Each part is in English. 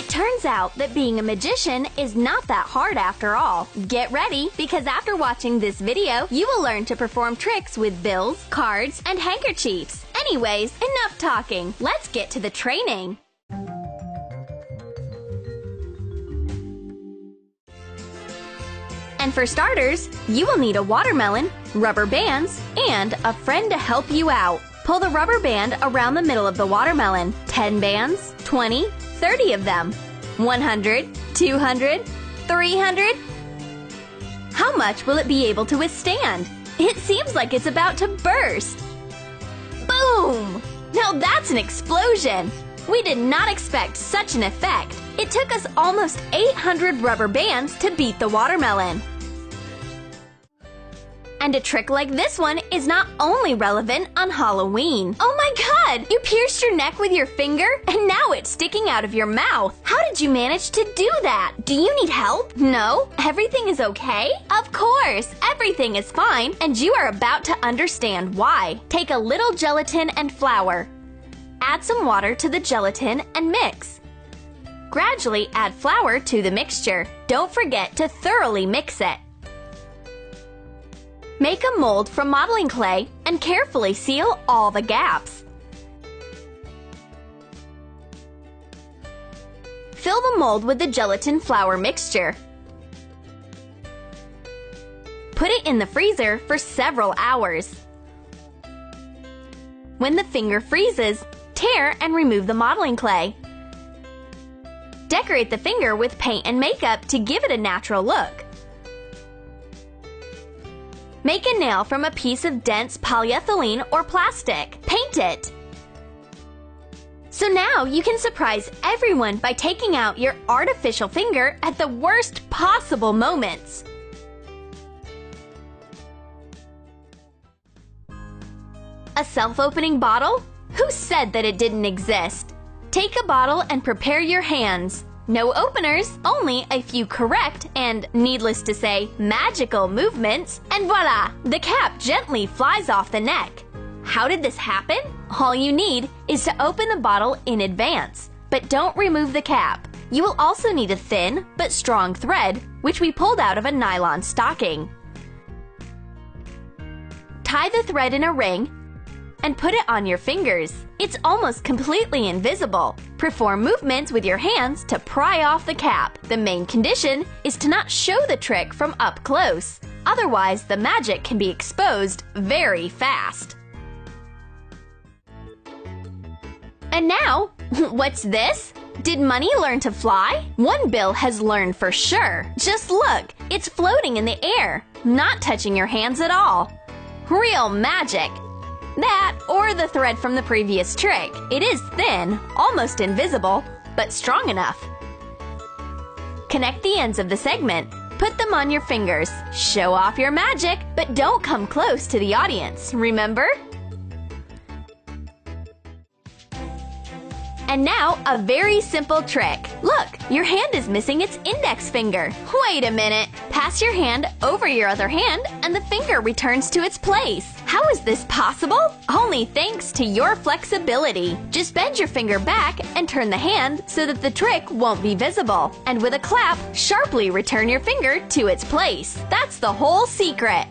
It turns out that being a magician is not that hard after all. Get ready, because after watching this video, you will learn to perform tricks with bills, cards, and handkerchiefs. Anyways, enough talking. Let's get to the training. And for starters, you will need a watermelon, rubber bands, and a friend to help you out. Pull the rubber band around the middle of the watermelon. 10 bands, 20, 30 of them. 100, 200, 300. How much will it be able to withstand? It seems like it's about to burst. Boom! Now that's an explosion! We did not expect such an effect. It took us almost 800 rubber bands to beat the watermelon. And a trick like this one is not only relevant on Halloween. Oh my god! You pierced your neck with your finger, and now it's sticking out of your mouth. How did you manage to do that? Do you need help? No? Everything is okay? Of course! Everything is fine, and you are about to understand why. Take a little gelatin and flour. Add some water to the gelatin and mix. Gradually add flour to the mixture. Don't forget to thoroughly mix it. Make a mold from modeling clay and carefully seal all the gaps. Fill the mold with the gelatin flour mixture. Put it in the freezer for several hours. When the finger freezes, tear and remove the modeling clay. Decorate the finger with paint and makeup to give it a natural look. Make a nail from a piece of dense polyethylene or plastic. Paint it. So now you can surprise everyone by taking out your artificial finger at the worst possible moments. A self-opening bottle? Who said that it didn't exist? Take a bottle and prepare your hands. No openers, only a few correct and, needless to say, magical movements, and voila! The cap gently flies off the neck. How did this happen? All you need is to open the bottle in advance, but don't remove the cap. You will also need a thin but strong thread, which we pulled out of a nylon stocking. Tie the thread in a ring and put it on your fingers. It's almost completely invisible. Perform movements with your hands to pry off the cap. The main condition is to not show the trick from up close. Otherwise, the magic can be exposed very fast. And now, what's this? Did money learn to fly? One bill has learned for sure. Just look, it's floating in the air, not touching your hands at all. Real magic! That, or the thread from the previous trick. It is thin, almost invisible, but strong enough. Connect the ends of the segment. Put them on your fingers. Show off your magic, but don't come close to the audience, remember? And now, a very simple trick. Look, your hand is missing its index finger. Wait a minute. Pass your hand over your other hand and the finger returns to its place. How is this possible? Only thanks to your flexibility. Just bend your finger back and turn the hand so that the trick won't be visible. And with a clap, sharply return your finger to its place. That's the whole secret.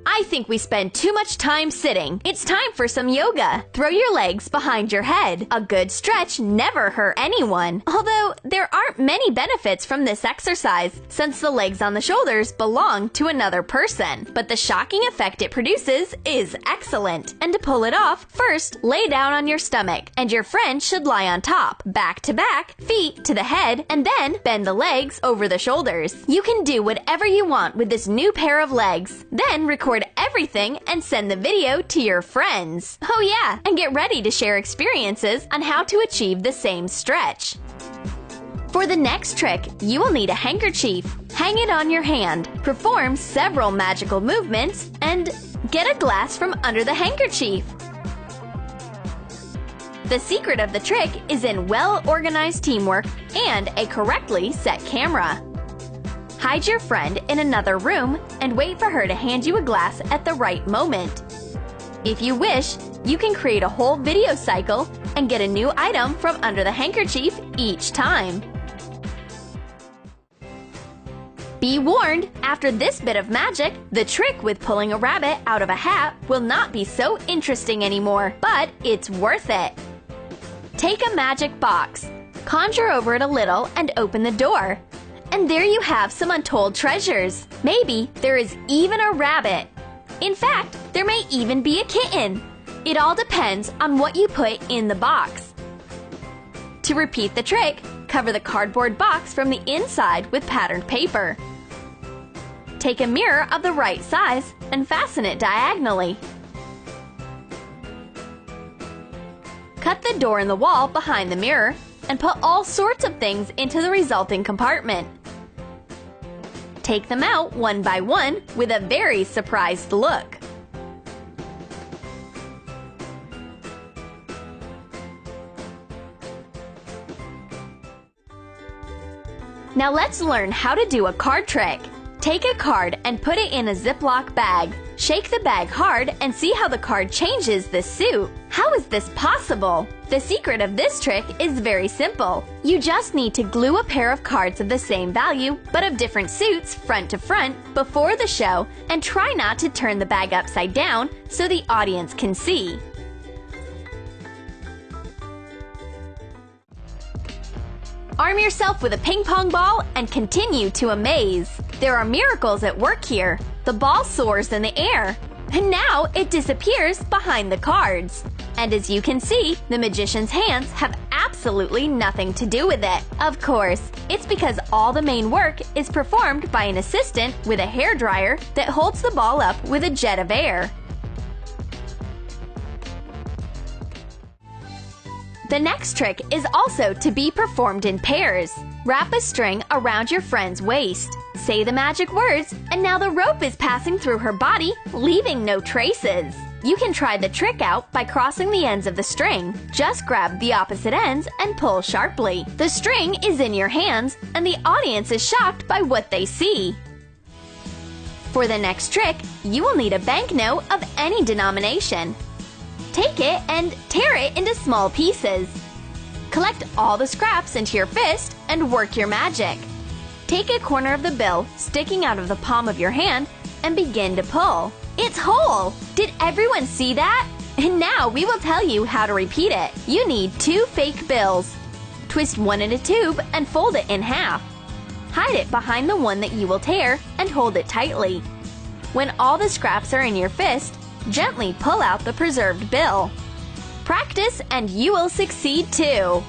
I think we spend too much time sitting. It's time for some yoga. Throw your legs behind your head. A good stretch never hurt anyone. Although, there aren't many benefits from this exercise, since the legs on the shoulders belong to another person. But the shocking effect it produces is excellent. And to pull it off, first lay down on your stomach, and your friend should lie on top, back to back, feet to the head, and then bend the legs over the shoulders. You can do whatever you want with this new pair of legs. Then record everything and send the video to your friends. Oh yeah, and get ready to share experiences on how to achieve the same stretch. For the next trick, you will need a handkerchief. Hang it on your hand, perform several magical movements, and get a glass from under the handkerchief. The secret of the trick is in well-organized teamwork and a correctly set camera. Hide your friend in another room and wait for her to hand you a glass at the right moment. If you wish, you can create a whole video cycle and get a new item from under the handkerchief each time. Be warned, after this bit of magic, the trick with pulling a rabbit out of a hat will not be so interesting anymore, but it's worth it. Take a magic box, conjure over it a little, and open the door. And there you have some untold treasures. Maybe there is even a rabbit. In fact, there may even be a kitten. It all depends on what you put in the box. To repeat the trick, cover the cardboard box from the inside with patterned paper. Take a mirror of the right size and fasten it diagonally. Cut the door in the wall behind the mirror and put all sorts of things into the resulting compartment. Take them out one by one with a very surprised look. Now let's learn how to do a card trick. Take a card and put it in a Ziploc bag. Shake the bag hard and see how the card changes the suit. How is this possible? The secret of this trick is very simple. You just need to glue a pair of cards of the same value, but of different suits, front to front, before the show, and try not to turn the bag upside down so the audience can see. Arm yourself with a ping pong ball and continue to amaze. There are miracles at work here. The ball soars in the air, and now it disappears behind the cards. And as you can see, the magician's hands have absolutely nothing to do with it. Of course, it's because all the main work is performed by an assistant with a hairdryer that holds the ball up with a jet of air. The next trick is also to be performed in pairs. Wrap a string around your friend's waist. Say the magic words, and now the rope is passing through her body, leaving no traces. You can try the trick out by crossing the ends of the string. Just grab the opposite ends and pull sharply. The string is in your hands, and the audience is shocked by what they see. For the next trick, you will need a banknote of any denomination. Take it and tear it into small pieces. Collect all the scraps into your fist and work your magic. Take a corner of the bill sticking out of the palm of your hand and begin to pull. It's whole! Did everyone see that? And now we will tell you how to repeat it. You need 2 fake bills. Twist one in a tube and fold it in half. Hide it behind the one that you will tear and hold it tightly. When all the scraps are in your fist, gently pull out the preserved bill. Practice and you will succeed too!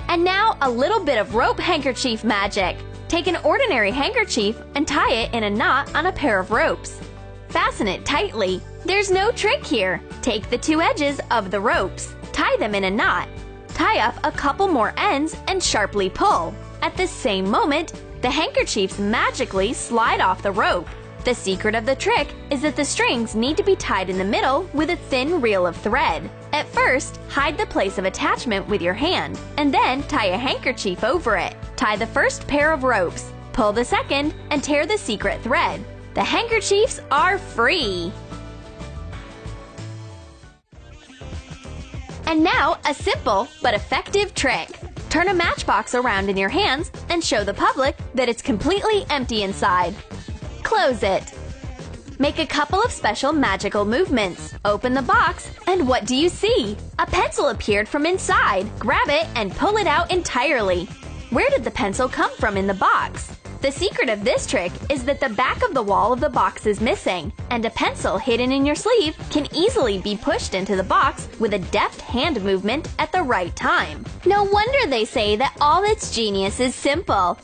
And now a little bit of rope handkerchief magic. Take an ordinary handkerchief and tie it in a knot on a pair of ropes. Fasten it tightly. There's no trick here. Take the 2 edges of the ropes, tie them in a knot. Tie up a couple more ends and sharply pull. At the same moment, the handkerchiefs magically slide off the rope. The secret of the trick is that the strings need to be tied in the middle with a thin reel of thread. At first, hide the place of attachment with your hand, and then tie a handkerchief over it. Tie the first pair of ropes, pull the second, and tear the secret thread. The handkerchiefs are free! And now, a simple but effective trick. Turn a matchbox around in your hands and show the public that it's completely empty inside. Close it. Make a couple of special magical movements. Open the box, and what do you see? A pencil appeared from inside. Grab it and pull it out entirely. Where did the pencil come from in the box? The secret of this trick is that the back of the wall of the box is missing, and a pencil hidden in your sleeve can easily be pushed into the box with a deft hand movement at the right time. No wonder they say that all that's genius is simple.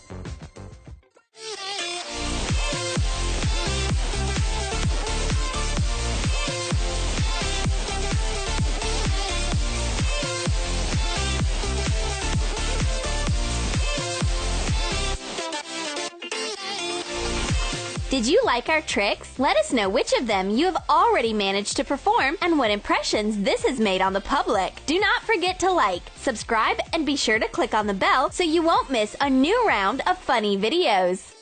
Did you like our tricks? Let us know which of them you have already managed to perform and what impressions this has made on the public. Do not forget to like, subscribe, and be sure to click on the bell so you won't miss a new round of funny videos.